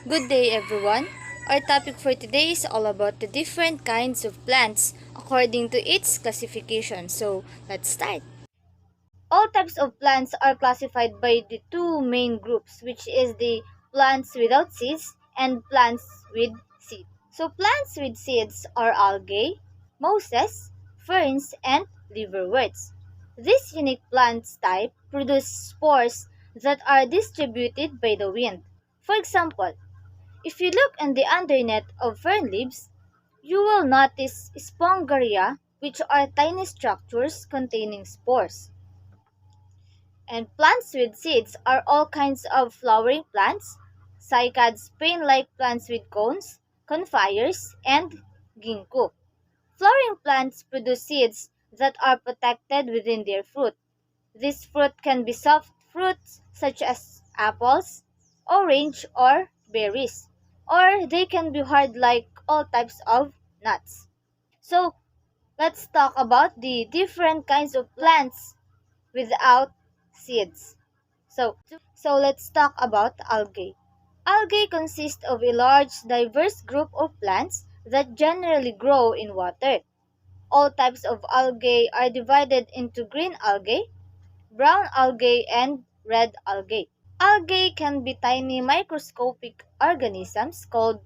Good day, everyone. Our topic for today is all about the different kinds of plants according to its classification. So, let's start. All types of plants are classified by the two main groups, which is the plants without seeds and plants with seeds. So, plants with seeds are algae, mosses, ferns, and liverworts. This unique plant type produce spores that are distributed by the wind. For example, if you look on the undernet of fern leaves, you will notice spongaria, which are tiny structures containing spores. And plants with seeds are all kinds of flowering plants, cycads, pane-like plants with cones, conifers, and ginkgo. Flowering plants produce seeds that are protected within their fruit. This fruit can be soft fruits such as apples, orange, or berries, or they can be hard like all types of nuts. So, let's talk about the different kinds of plants without seeds. So let's talk about algae. Algae consist of a large, diverse group of plants that generally grow in water. All types of algae are divided into green algae, brown algae, and red algae. Algae can be tiny microscopic organisms called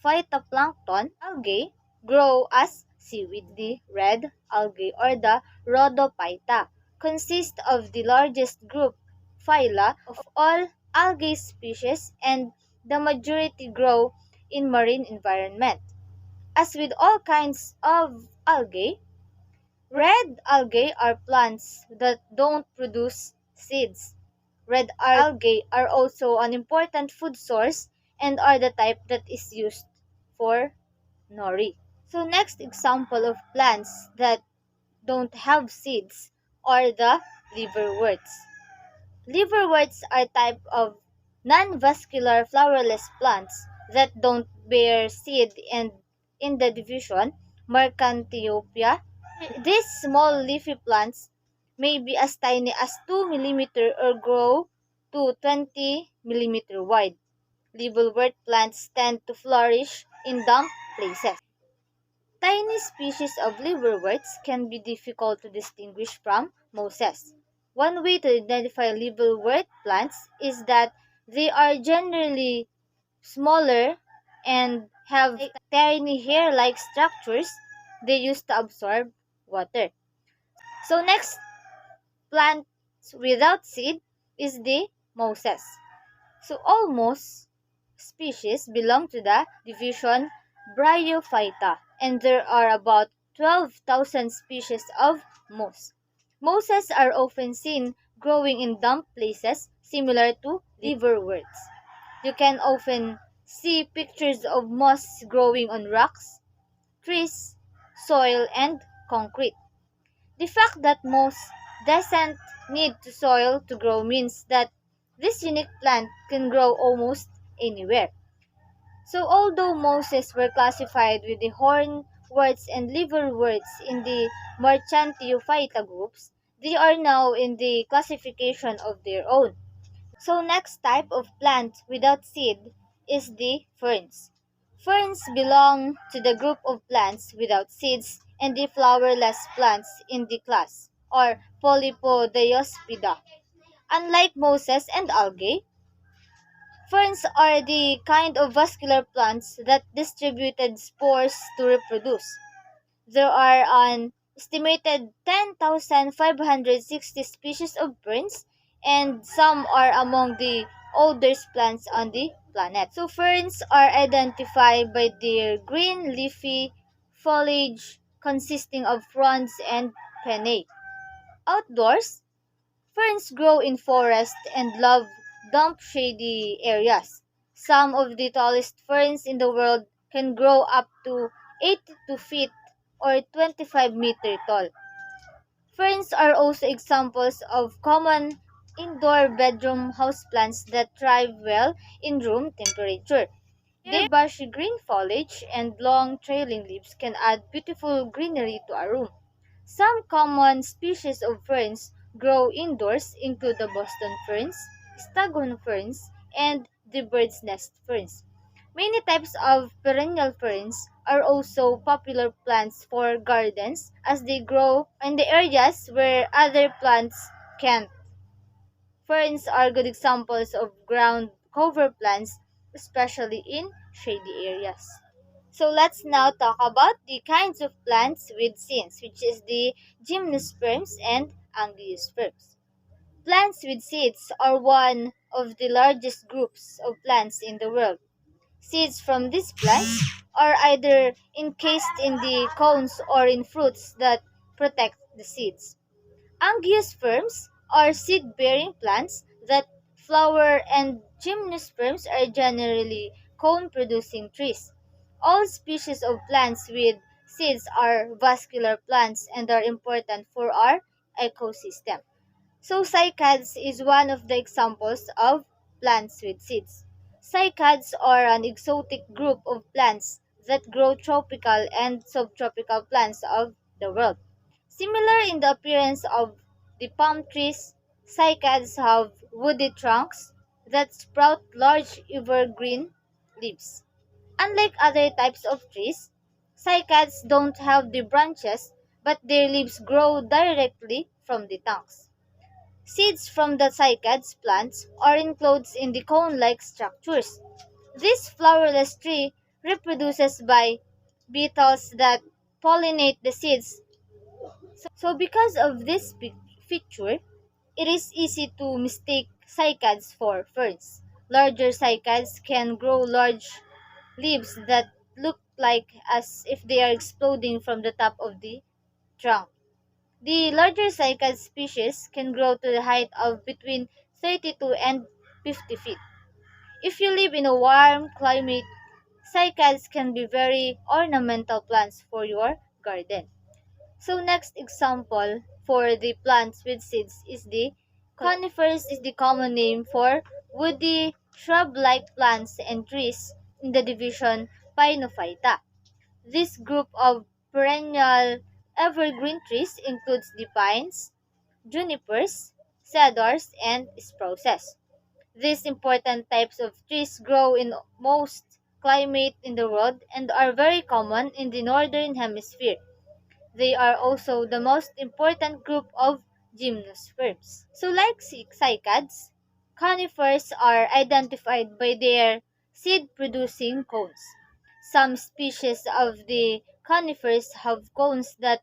phytoplankton. Algae grow as seaweed. The red algae or the rhodophyta consist of the largest group phyla of all algae species, and the majority grow in marine environment. As with all kinds of algae, red algae are plants that don't produce seeds. Red algae are also an important food source and are the type that is used for nori. So next example of plants that don't have seeds are the liverworts. Liverworts are type of non-vascular flowerless plants that don't bear seed, and in the division Mercantiopia, these small leafy plants may be as tiny as 2 mm or grow to 20 mm wide. Liverwort plants tend to flourish in damp places. Tiny species of liverworts can be difficult to distinguish from mosses. One way to identify liverwort plants is that they are generally smaller and have tiny hair-like structures they use to absorb water. So next plant without seed is the mosses. So all moss species belong to the division Bryophyta, and there are about 12,000 species of moss. Mosses are often seen growing in damp places similar to liverworts. You can often see pictures of moss growing on rocks, trees, soil, and concrete. The fact that moss doesn't need to soil to grow means that this unique plant can grow almost anywhere. So although mosses were classified with the hornworts and liverworts in the Marchantiophyta groups, they are now in the classification of their own. So next type of plant without seed is the ferns. Ferns belong to the group of plants without seeds and the flowerless plants in the class, or Polypodiospida. Unlike mosses and algae, ferns are the kind of vascular plants that distributed spores to reproduce. There are an estimated 10,560 species of ferns, and some are among the oldest plants on the planet. So ferns are identified by their green leafy foliage consisting of fronds and pennae. Outdoors, ferns grow in forests and love damp shady areas. Some of the tallest ferns in the world can grow up to 82 feet or 25-meter tall. Ferns are also examples of common indoor bedroom houseplants that thrive well in room temperature. Their bushy green foliage and long trailing leaves can add beautiful greenery to a room. Some common species of ferns grow indoors include the Boston ferns, staghorn ferns, and the bird's nest ferns. Many types of perennial ferns are also popular plants for gardens as they grow in the areas where other plants can't. Ferns are good examples of ground cover plants, especially in shady areas. So let's now talk about the kinds of plants with seeds, which is the gymnosperms and angiosperms. Plants with seeds are one of the largest groups of plants in the world. Seeds from these plants are either encased in the cones or in fruits that protect the seeds. Angiosperms are seed-bearing plants that flower, and gymnosperms are generally cone-producing trees. All species of plants with seeds are vascular plants and are important for our ecosystem. So cycads is one of the examples of plants with seeds. Cycads are an exotic group of plants that grow tropical and subtropical plants of the world. Similar in the appearance of the palm trees, cycads have woody trunks that sprout large evergreen leaves. Unlike other types of trees, cycads don't have the branches, but their leaves grow directly from the trunks. Seeds from the cycads plants are enclosed in the cone-like structures. This flowerless tree reproduces by beetles that pollinate the seeds. So because of this feature, it is easy to mistake cycads for ferns. Larger cycads can grow large leaves that look like as if they are exploding from the top of the trunk. The larger cycad species can grow to the height of between 32 and 50 feet. If you live in a warm climate, cycads can be very ornamental plants for your garden. So next example for the plants with seeds is the conifers is the common name for woody shrub-like plants and trees in the division Pinophyta. This group of perennial evergreen trees includes the pines, junipers, cedars, and spruces. These important types of trees grow in most climates in the world and are very common in the northern hemisphere. They are also the most important group of gymnosperms. So like cycads, conifers are identified by their seed-producing cones. Some species of the conifers have cones that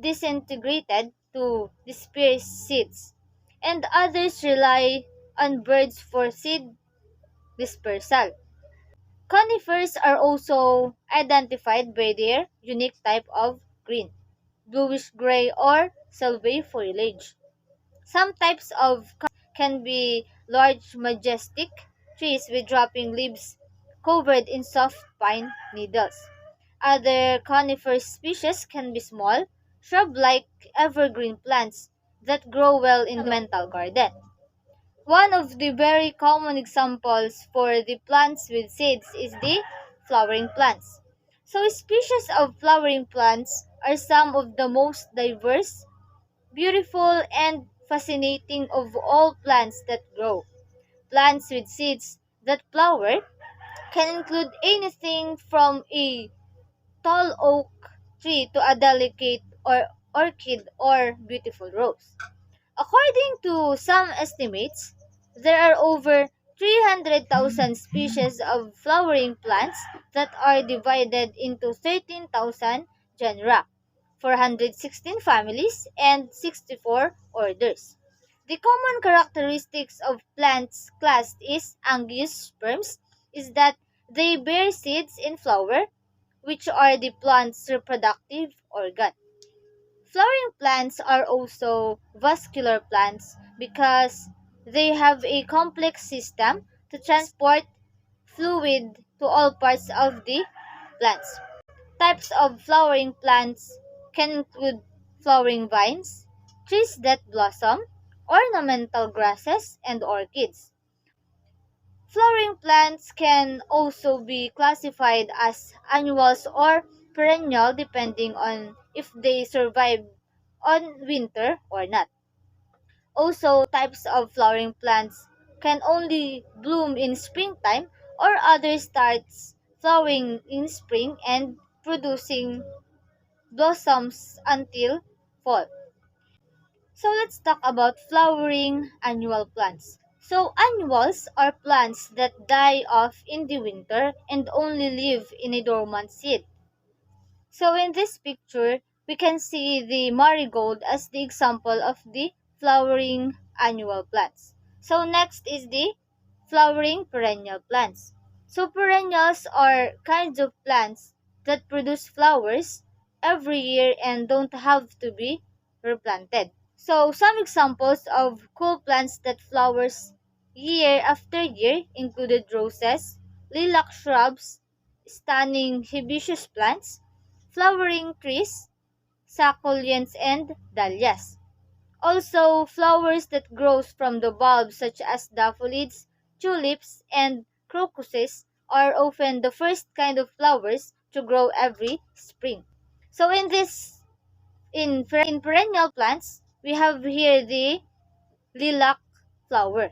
disintegrated to disperse seeds, and others rely on birds for seed dispersal. Conifers are also identified by their unique type of green, bluish gray, or silvery foliage. Some types of can be large, majestic trees with dropping leaves covered in soft pine needles. Other conifer species can be small, shrub-like evergreen plants that grow well in the mental garden. One of the very common examples for the plants with seeds is the flowering plants. So species of flowering plants are some of the most diverse, beautiful, and fascinating of all plants that grow. Plants with seeds that flower can include anything from a tall oak tree to a delicate or orchid or beautiful rose. According to some estimates, there are over 300,000 species of flowering plants that are divided into 13,000 genera, 416 families, and 64 orders. The common characteristics of plants classed as angiosperms is that they bear seeds in flower, which are the plant's reproductive organ. Flowering plants are also vascular plants because they have a complex system to transport fluid to all parts of the plants. Types of flowering plants can include flowering vines, trees that blossom, ornamental grasses, and orchids. Flowering plants can also be classified as annuals or perennial depending on if they survive on winter or not. Also, types of flowering plants can only bloom in springtime or others starts flowering in spring and producing blossoms until fall. So let's talk about flowering annual plants. So annuals are plants that die off in the winter and only live in a dormant seed. So in this picture, we can see the marigold as the example of the flowering annual plants. So next is the flowering perennial plants. So perennials are kinds of plants that produce flowers every year and don't have to be replanted. So some examples of cool plants that flowers year after year included roses, lilac shrubs, stunning hibiscus plants, flowering trees, succulents, and dahlias. Also, flowers that grows from the bulbs such as daffodils, tulips, and crocuses are often the first kind of flowers to grow every spring. So in perennial plants, we have here the lilac flower.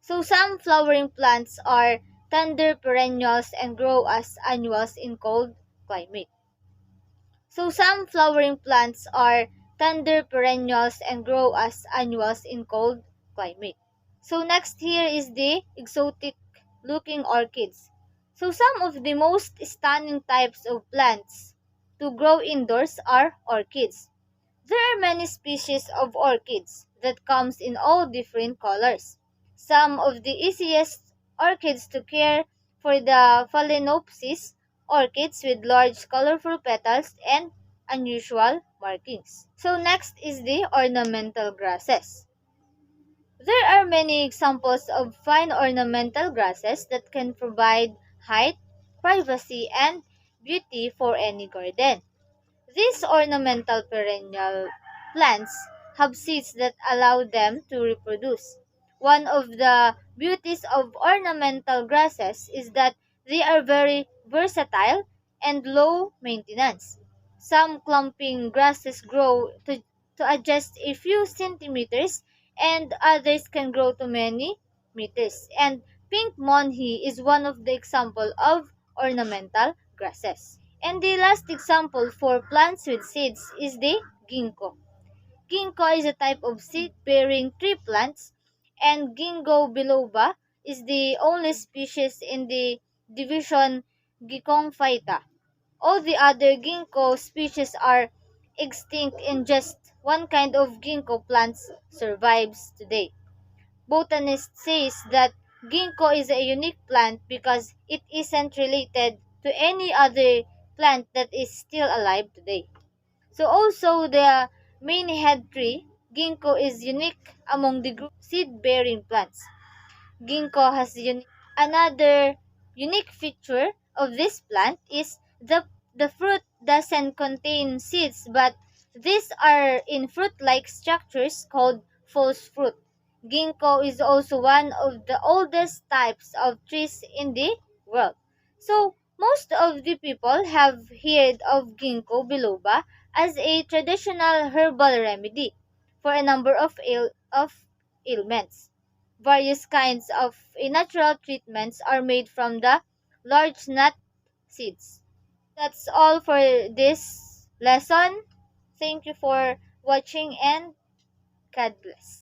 So some flowering plants are tender perennials and grow as annuals in cold climate. So some flowering plants are tender perennials and grow as annuals in cold climate. So next here is the exotic looking orchids. So some of the most stunning types of plants to grow indoors are orchids. There are many species of orchids that comes in all different colors. Some of the easiest orchids to care for the phalaenopsis orchids with large colorful petals and unusual markings. So next is the ornamental grasses. There are many examples of fine ornamental grasses that can provide height, privacy, and beauty for any garden. These ornamental perennial plants have seeds that allow them to reproduce. One of the beauties of ornamental grasses is that they are very versatile and low maintenance. Some clumping grasses grow to just a few centimeters and others can grow to many meters. And pink monhe is one of the example of ornamental grasses. And the last example for plants with seeds is the ginkgo. Ginkgo is a type of seed-bearing tree plants, and Ginkgo biloba is the only species in the division Gycophyta. All the other ginkgo species are extinct and just one kind of ginkgo plants survives today. Botanist says that ginkgo is a unique plant because it isn't related to any other plant that is still alive today. So also the many head tree, ginkgo is unique among the group seed-bearing plants. Ginkgo has another unique feature of this plant is the fruit doesn't contain seeds, but these are in fruit-like structures called false fruit. Ginkgo is also one of the oldest types of trees in the world. So most of the people have heard of ginkgo biloba as a traditional herbal remedy for a number of ailments. Various kinds of natural treatments are made from the large nut seeds. That's all for this lesson. Thank you for watching and God bless.